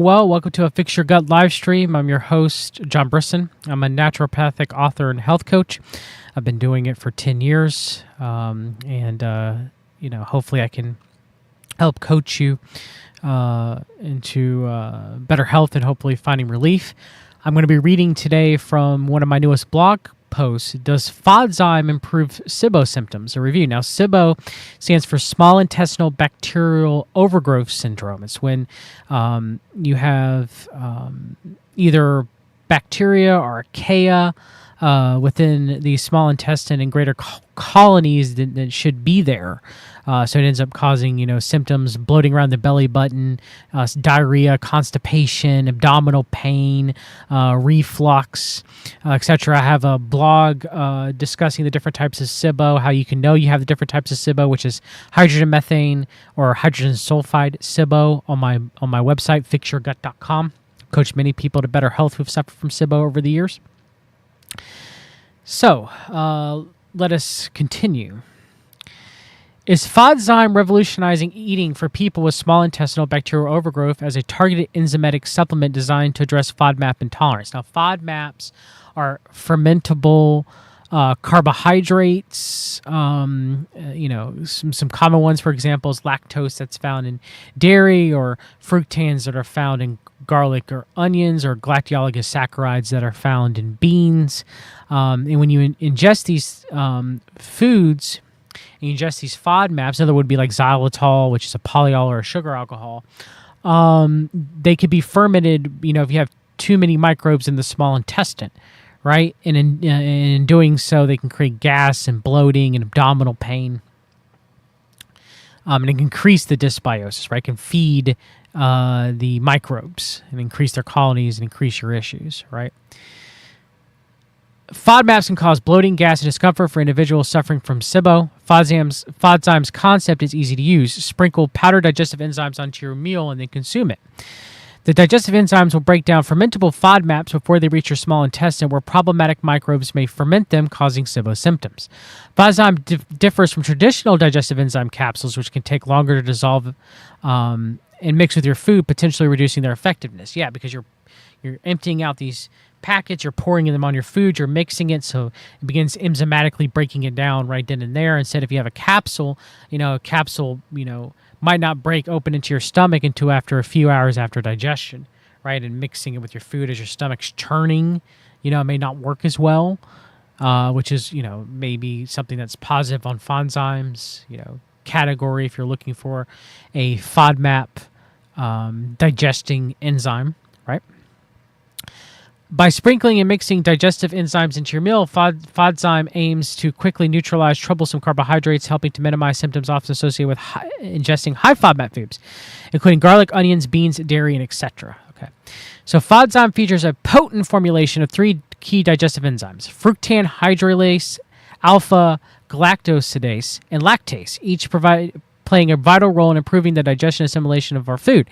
Well, welcome to a Fix Your Gut live stream. I'm your host, John Brisson. I'm a naturopathic author and health coach. I've been doing it for 10 years, hopefully I can help coach you into better health and hopefully finding relief. I'm going to be reading today from one of my newest blog posts. Does FODZYME improve SIBO symptoms? A review. Now, SIBO stands for small intestinal bacterial overgrowth syndrome. It's when you have either bacteria or archaea within the small intestine in greater colonies that should be there. So it ends up causing, symptoms, bloating around the belly button, diarrhea, constipation, abdominal pain, reflux, etc. I have a blog discussing the different types of SIBO, how you can know you have the different types of SIBO, which is hydrogen methane or hydrogen sulfide SIBO on my website, fixyourgut.com. Coached many people to better health who've suffered from SIBO over the years. So let us continue. Is FODZYME revolutionizing eating for people with small intestinal bacterial overgrowth as a targeted enzymatic supplement designed to address FODMAP intolerance? Now, FODMAPs are fermentable carbohydrates. Some common ones, for example, is lactose that's found in dairy, or fructans that are found in garlic or onions, or galactologosaccharides that are found in beans. And when you ingest these foods, you ingest these FODMAPs, another would be like xylitol, which is a polyol or a sugar alcohol. They could be fermented, if you have too many microbes in the small intestine, right? And in doing so, they can create gas and bloating and abdominal pain. And it can increase the dysbiosis, right? It can feed the microbes and increase their colonies and increase your issues, right? FODMAPs can cause bloating, gas, and discomfort for individuals suffering from SIBO. FODZYME's concept is easy to use. Sprinkle powdered digestive enzymes onto your meal and then consume it. The digestive enzymes will break down fermentable FODMAPs before they reach your small intestine, where problematic microbes may ferment them, causing SIBO symptoms. FODZYME differs from traditional digestive enzyme capsules, which can take longer to dissolve and mix with your food, potentially reducing their effectiveness. Yeah, because you're emptying out these packets, you're pouring them on your food, you're mixing it, so it begins enzymatically breaking it down right then and there. Instead, if you have a capsule, might not break open into your stomach until after a few hours after digestion, right? And mixing it with your food as your stomach's churning, it may not work as well, which is, maybe something that's positive on FODZYME's, category if you're looking for a FODMAP digesting enzyme, right? By sprinkling and mixing digestive enzymes into your meal, FODZYME aims to quickly neutralize troublesome carbohydrates, helping to minimize symptoms often associated with ingesting high FODMAP foods, including garlic, onions, beans, dairy, and etc. Okay, so FODZYME features a potent formulation of three key digestive enzymes: fructan hydrolase, alpha galactosidase, and lactase, each playing a vital role in improving the digestion and assimilation of our food.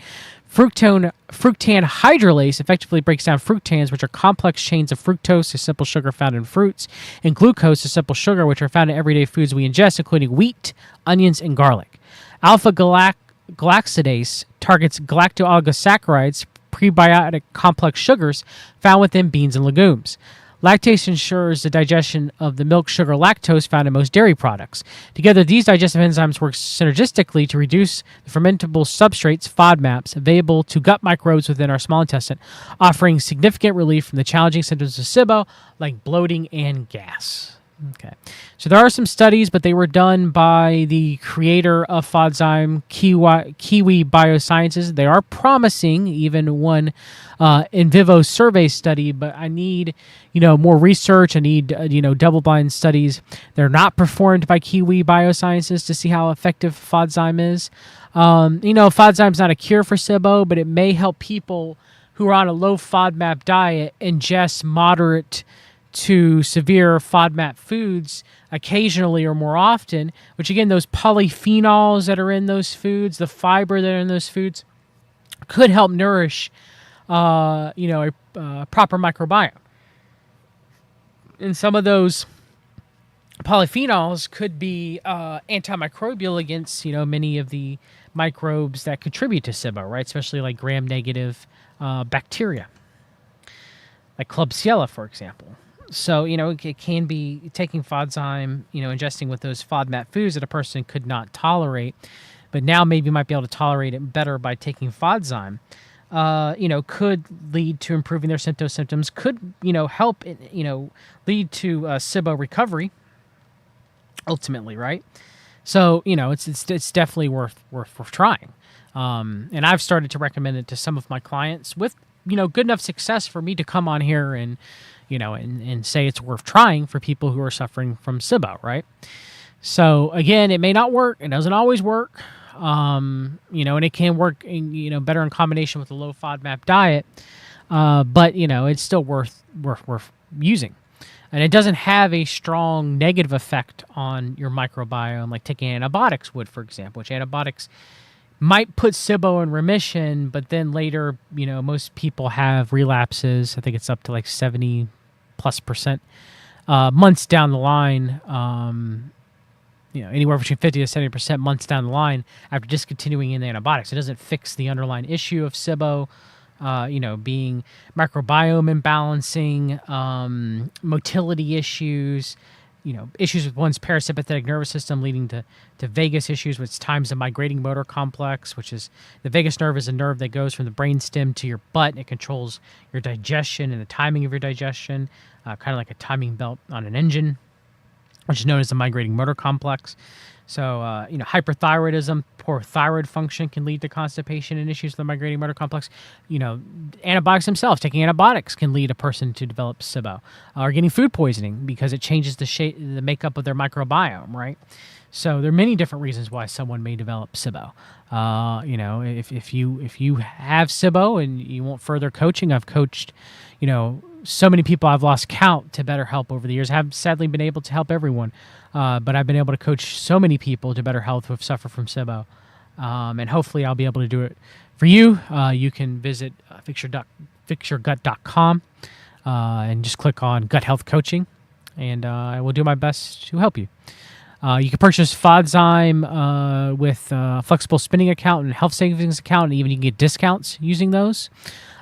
Fructan hydrolase effectively breaks down fructans, which are complex chains of fructose, a simple sugar found in fruits, and glucose, a simple sugar, which are found in everyday foods we ingest, including wheat, onions, and garlic. Alpha galactosidase targets galactologosaccharides, prebiotic complex sugars found within beans and legumes. Lactase ensures the digestion of the milk sugar lactose found in most dairy products. Together, these digestive enzymes work synergistically to reduce the fermentable substrates, FODMAPs, available to gut microbes within our small intestine, offering significant relief from the challenging symptoms of SIBO, like bloating and gas. Okay, so there are some studies, but they were done by the creator of FODZYME, Kiwi Biosciences. They are promising, even one in vivo survey study, but I need, more research. I need, double-blind studies. They're not performed by Kiwi Biosciences to see how effective FODZYME is. FODZYME is not a cure for SIBO, but it may help people who are on a low FODMAP diet ingest moderate to severe FODMAP foods occasionally or more often, which again, those polyphenols that are in those foods, the fiber that are in those foods, could help nourish, a proper microbiome. And some of those polyphenols could be antimicrobial against, many of the microbes that contribute to SIBO, right? Especially like gram-negative bacteria, like Klebsiella, for example. So, it can be taking FODZYME, ingesting with those FODMAP foods that a person could not tolerate, but now maybe might be able to tolerate it better by taking FODZYME. Could lead to improving their symptoms, could, help, lead to SIBO recovery, ultimately, right? So, it's definitely worth trying. And I've started to recommend it to some of my clients with, good enough success for me to come on here and, and say it's worth trying for people who are suffering from SIBO, right? So again, it may not work. It doesn't always work. And it can work, better in combination with a low FODMAP diet. But it's still worth using. And it doesn't have a strong negative effect on your microbiome like taking antibiotics would, for example, which antibiotics might put SIBO in remission, but then later, most people have relapses. I think it's up to like 70+% months down the line, anywhere between 50 to 70% months down the line after discontinuing in the antibiotics. It doesn't fix the underlying issue of SIBO, being microbiome imbalancing, motility issues, issues with one's parasympathetic nervous system leading to vagus issues, which times the migrating motor complex, which is the vagus nerve is a nerve that goes from the brainstem to your butt. It controls your digestion and the timing of your digestion, kind of like a timing belt on an engine, which is known as the migrating motor complex. So, hyperthyroidism, poor thyroid function can lead to constipation and issues with the migrating motor complex. Antibiotics themselves, taking antibiotics can lead a person to develop SIBO, or getting food poisoning because it changes the makeup of their microbiome, right? So there are many different reasons why someone may develop SIBO. If you have SIBO and you want further coaching, I've coached, so many people I've lost count to better help over the years. I haven't sadly been able to help everyone, but I've been able to coach so many people to better health who have suffered from SIBO. And hopefully I'll be able to do it for you. You can visit fixyourgut.com and just click on Gut Health Coaching, and I will do my best to help you. You can purchase FODZYME with a flexible spending account and health savings account, and even you can get discounts using those.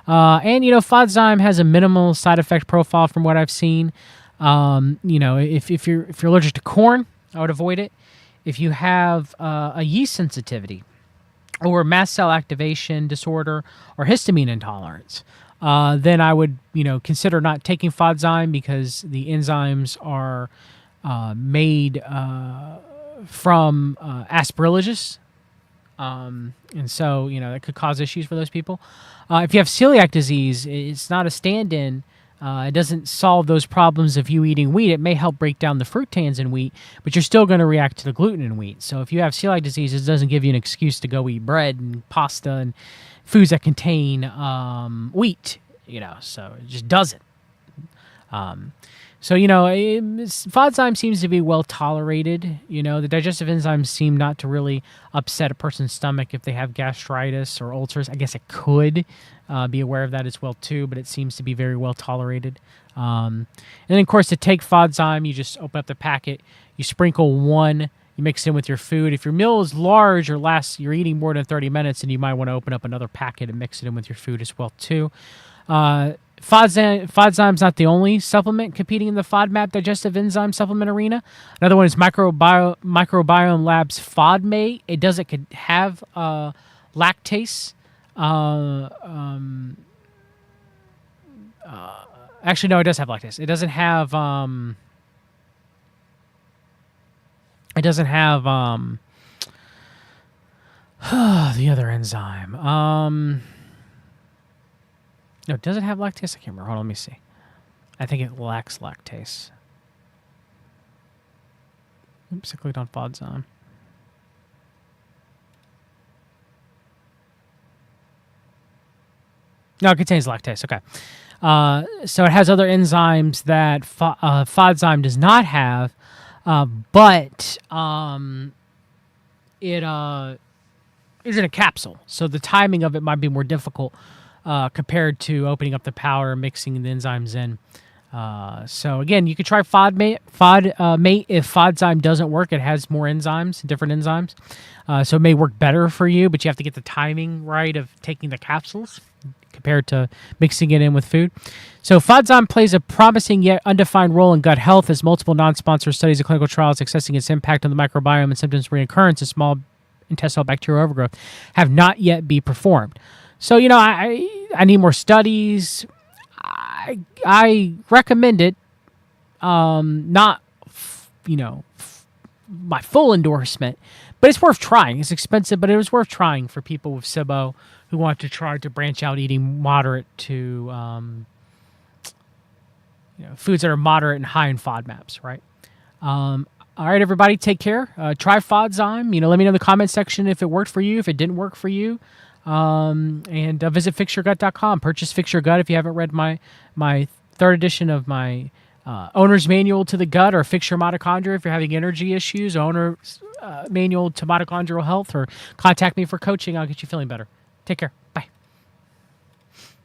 And FODZYME has a minimal side effect profile from what I've seen. If you're allergic to corn, I would avoid it. If you have a yeast sensitivity or mast cell activation disorder or histamine intolerance, then I would consider not taking FODZYME because the enzymes are made from aspergillosis. And so, that could cause issues for those people. If you have celiac disease, it's not a stand-in. It doesn't solve those problems of you eating wheat. It may help break down the fructans in wheat, but you're still going to react to the gluten in wheat. So if you have celiac disease, it doesn't give you an excuse to go eat bread and pasta and foods that contain wheat, so it just doesn't. FODZYME seems to be well tolerated. The digestive enzymes seem not to really upset a person's stomach if they have gastritis or ulcers. I guess it could. Be aware of that as well too, but it seems to be very well tolerated. And then of course to take FODZYME, you just open up the packet, you sprinkle one, you mix it in with your food. If your meal is large or you're eating more than 30 minutes, then you might want to open up another packet and mix it in with your food as well too. FODZYME's not the only supplement competing in the FODMAP digestive enzyme supplement arena. Another one is Microbiome Labs FODMAP. It doesn't have lactase. Actually, no, it does have lactase. It doesn't have. The other enzyme. No, does it have lactase? I can't remember. Hold on, let me see. I think it lacks lactase. Oops, I clicked on FODZYME. No, it contains lactase. Okay. So it has other enzymes that FODZYME does not have, but it is in a capsule. So the timing of it might be more difficult compared to opening up the powder, mixing the enzymes in. So again, you could try FODMate if FODZYME doesn't work. It has more enzymes, different enzymes, so it may work better for you. But you have to get the timing right of taking the capsules compared to mixing it in with food. So FODZYME plays a promising yet undefined role in gut health, as multiple non-sponsored studies and clinical trials assessing its impact on the microbiome and symptoms reoccurrence of small intestinal bacterial overgrowth have not yet been performed. So I need more studies. I recommend it. Not my full endorsement, but it's worth trying. It's expensive, but it was worth trying for people with SIBO who want to try to branch out eating moderate to foods that are moderate and high in FODMAPs, right? All right, everybody, take care. Try FODZYME. Let me know in the comment section if it worked for you, if it didn't work for you. And visit fixyourgut.com. Purchase Fix Your Gut if you haven't read my third edition of my owner's manual to the gut, or Fix Your Mitochondria if you're having energy issues, owner's manual to mitochondrial health, or contact me for coaching. I'll get you feeling better. Take care.